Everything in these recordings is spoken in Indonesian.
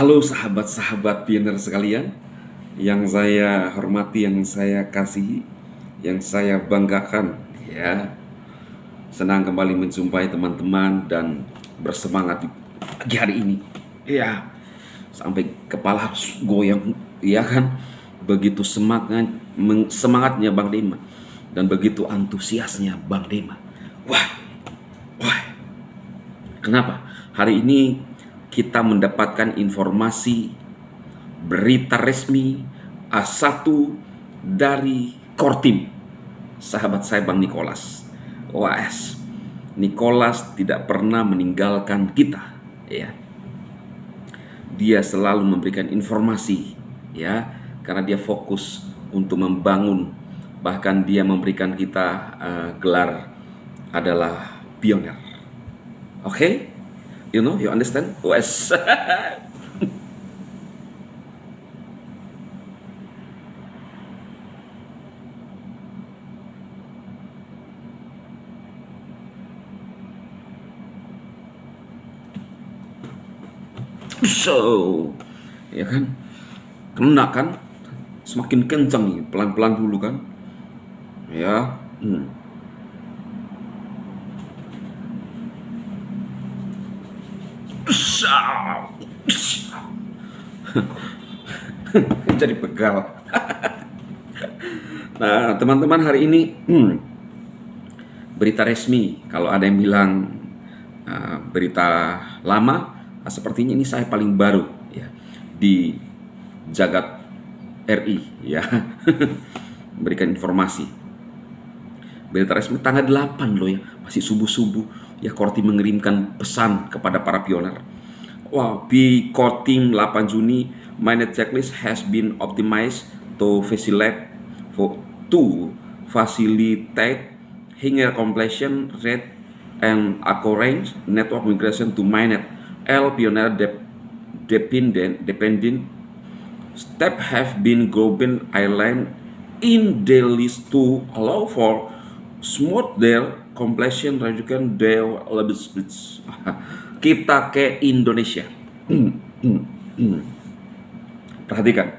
Halo sahabat-sahabat pioner sekalian, yang saya hormati, yang saya kasihi, yang saya banggakan, ya. Senang kembali menjumpai teman-teman dan bersemangat di pagi hari ini. Ya, sampai kepala harus goyang, ya kan? Begitu semangatnya Bang Dema dan begitu antusiasnya Bang Dema. Wah, wah. Kenapa? Hari ini kita mendapatkan informasi berita resmi A1 dari Kortim, sahabat saya Bang Nicholas. OAS, Nicholas tidak pernah meninggalkan kita, ya. Dia selalu memberikan informasi, ya, karena dia fokus untuk membangun. Bahkan dia memberikan kita gelar adalah pioner. Oke? You understand? OAS. So, ya kan, kena kan, semakin kencang nih, pelan-pelan dulu kan, ya. Jadi pegal. Nah, teman-teman, hari ini berita resmi. Kalau ada yang bilang berita lama, sepertinya ini saya paling baru, ya, di jagat RI, ya. Memberikan informasi. Berita resmi tanggal 8 loh, ya, masih subuh-subuh, ya. Kortim mengirimkan pesan kepada para pioner. Wow, di Kortim 8 Juni, mainnet checklist has been optimized to facilitate higher completion rate and accurate network migration to mainnet. L pioneer dependent step have been Goben Island in the list to allow for smooth their completion rajukan their lebih speech. Kita ke Indonesia. Perhatikan.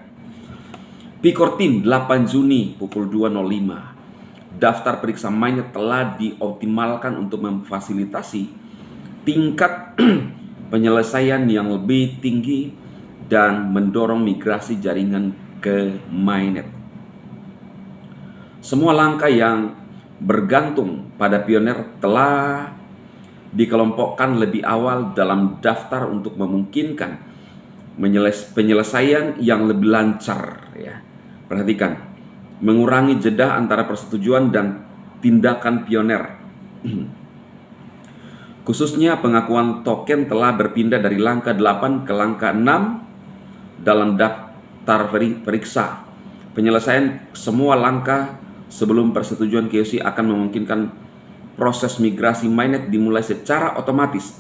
Pikortim 8 Juni pukul 2.05. Daftar periksa mainnet telah dioptimalkan untuk memfasilitasi tingkat penyelesaian yang lebih tinggi dan mendorong migrasi jaringan ke mainnet. Semua langkah yang bergantung pada pioner telah dikelompokkan lebih awal dalam daftar untuk memungkinkan penyelesaian yang lebih lancar, ya. Perhatikan, mengurangi jeda antara persetujuan dan tindakan pioner. Khususnya pengakuan token telah berpindah dari langkah 8 ke langkah 6 dalam daftar periksa. Penyelesaian semua langkah sebelum persetujuan KYC akan memungkinkan proses migrasi mainnet dimulai secara otomatis.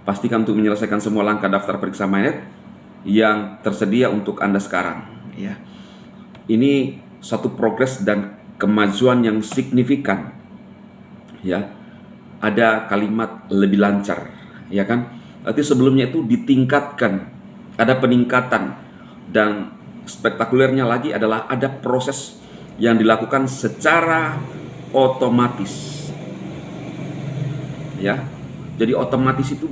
Pastikan untuk menyelesaikan semua langkah daftar periksa mainnet yang tersedia untuk Anda sekarang, ya. Ini satu progres dan kemajuan yang signifikan, ya. Ada kalimat lebih lancar, ya kan? Berarti sebelumnya itu ditingkatkan, ada peningkatan, dan spektakulernya lagi adalah ada proses yang dilakukan secara otomatis, ya. Jadi otomatis itu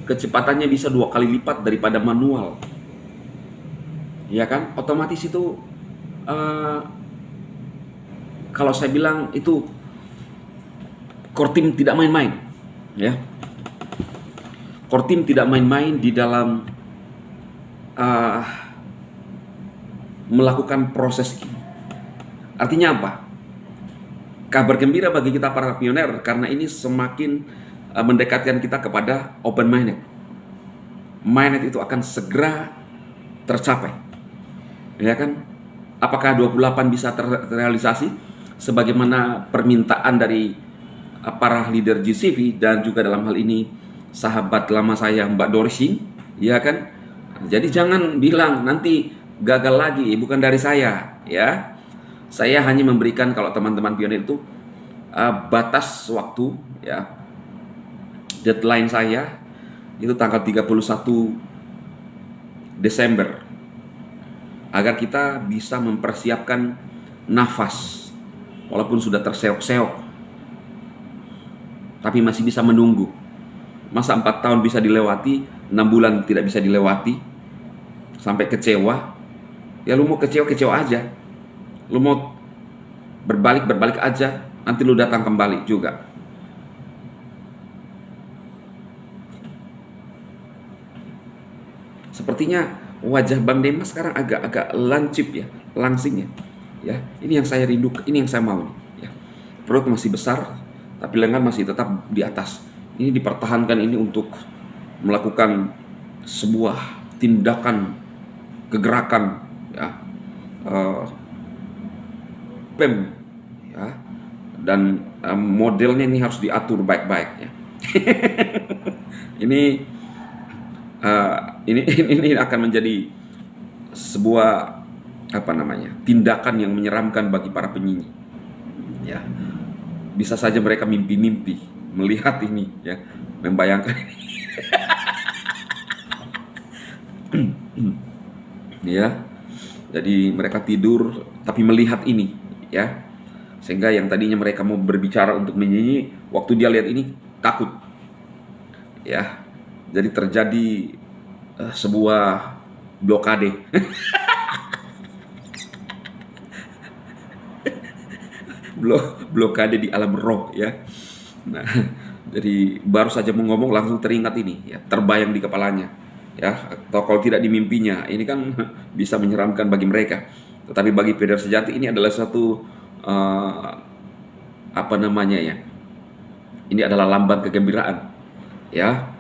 kecepatannya bisa 2 kali lipat daripada manual, ya kan? Otomatis itu kalau saya bilang itu Kortim tidak main-main, ya. Kortim tidak main-main di dalam melakukan proses ini. Artinya apa? Kabar gembira bagi kita para pioner, karena ini semakin mendekatkan kita kepada open mainnet. Mainnet itu akan segera tercapai, ya kan? Apakah 28 bisa terrealisasi sebagaimana permintaan dari para leader GCV dan juga dalam hal ini sahabat lama saya Mbak Dorsi, ya kan? Jadi jangan bilang nanti gagal lagi, bukan dari saya, ya. Saya hanya memberikan, kalau teman-teman pionir itu batas waktu, ya, deadline saya, itu tanggal 31 Desember, agar kita bisa mempersiapkan nafas walaupun sudah terseok-seok, tapi masih bisa menunggu. Masa 4 tahun bisa dilewati, 6 bulan tidak bisa dilewati, sampai kecewa. Ya lu mau kecewa aja, lu mau berbalik aja, nanti lu datang kembali juga. Sepertinya wajah Bang Dema sekarang agak lancip ya, langsing ya. Ya, ini yang saya rindu, ini yang saya mau nih, ya. Perut masih besar, tapi lengan masih tetap di atas. Ini dipertahankan ini untuk melakukan sebuah tindakan kegerakan, ya, PEM, ya, dan modelnya ini harus diatur baik-baik ya. Ini akan menjadi sebuah tindakan yang menyeramkan bagi para penyinyi. Ya, bisa saja mereka mimpi-mimpi melihat ini, ya, membayangkan ini. Ya, jadi mereka tidur tapi melihat ini, ya, sehingga yang tadinya mereka mau berbicara untuk menyinyi, waktu dia lihat ini takut, ya. Jadi terjadi sebuah blokade. Blokade di alam roh, ya. Nah, jadi baru saja mau ngomong langsung teringat ini, ya, terbayang di kepalanya, ya. Atau kalau tidak di mimpinya, ini kan bisa menyeramkan bagi mereka. Tetapi bagi pionir sejati ini adalah satu ya. Ini adalah lambang kegembiraan, ya.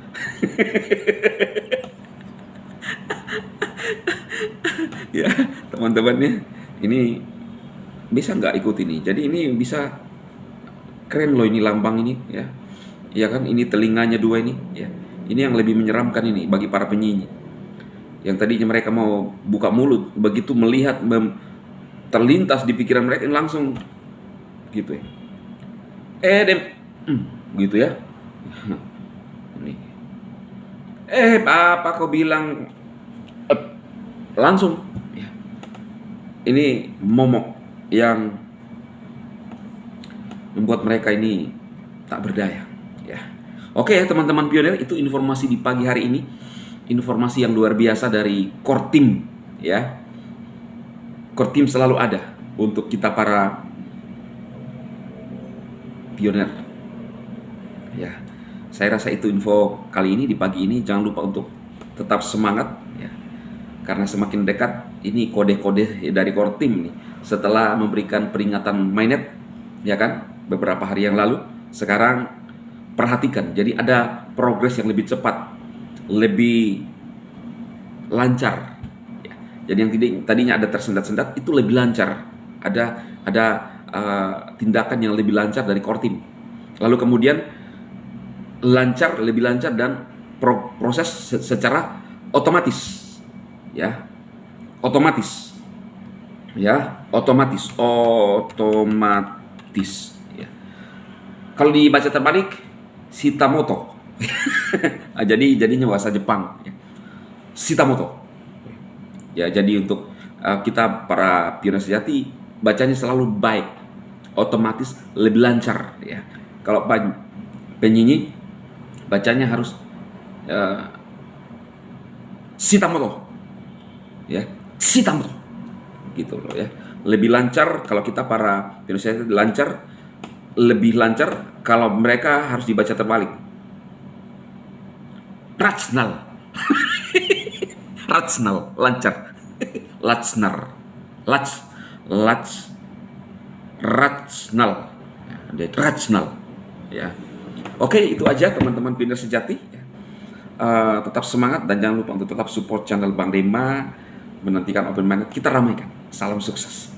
Ya, teman-temannya, ini bisa nggak ikut ini? Jadi ini bisa keren loh, ini lambang ini, ya. Ya kan, ini telinganya 2 ini, ya. Ini yang lebih menyeramkan ini bagi para penyinyi. Yang tadinya mereka mau buka mulut, begitu melihat terlintas di pikiran mereka langsung gitu ya. Gitu ya. Apa kau bilang langsung, ya. Ini momok yang membuat mereka ini tak berdaya, ya. Oke ya teman-teman pionir, itu informasi di pagi hari ini, informasi yang luar biasa dari core team, ya. Core team selalu ada untuk kita para pionir, ya. Saya rasa itu info kali ini di pagi ini. Jangan lupa untuk tetap semangat, ya. Karena semakin dekat ini kode-kode dari core team nih. Setelah memberikan peringatan mainnet, ya kan, beberapa hari yang lalu, sekarang perhatikan. Jadi ada progres yang lebih cepat, lebih lancar. Ya. Jadi yang tadinya ada tersendat-sendat itu lebih lancar. Ada tindakan yang lebih lancar dari core team. Lalu kemudian lebih lancar dan proses secara otomatis, ya, otomatis, ya, otomatis, ya. Kalau dibaca terbalik, Shitamoto. Jadinya bahasa Jepang, ya. Shitamoto, ya. Jadi untuk kita para pionir sejati, bacanya selalu baik, otomatis, lebih lancar, ya. Kalau penyinyi, bacanya harus Shitamoto, ya, Shitamoto, gitu loh, ya. Lebih lancar kalau kita para Indonesia lancar, lebih lancar kalau mereka harus dibaca terbalik. Ratznal, Ratznal, lancar, Latsnar, Ratznal, Ratznal, ya. Oke, itu aja teman-teman pionir sejati. Tetap semangat dan jangan lupa untuk tetap support channel Bang Dema, menantikan open minded. Kita ramaikan. Salam sukses.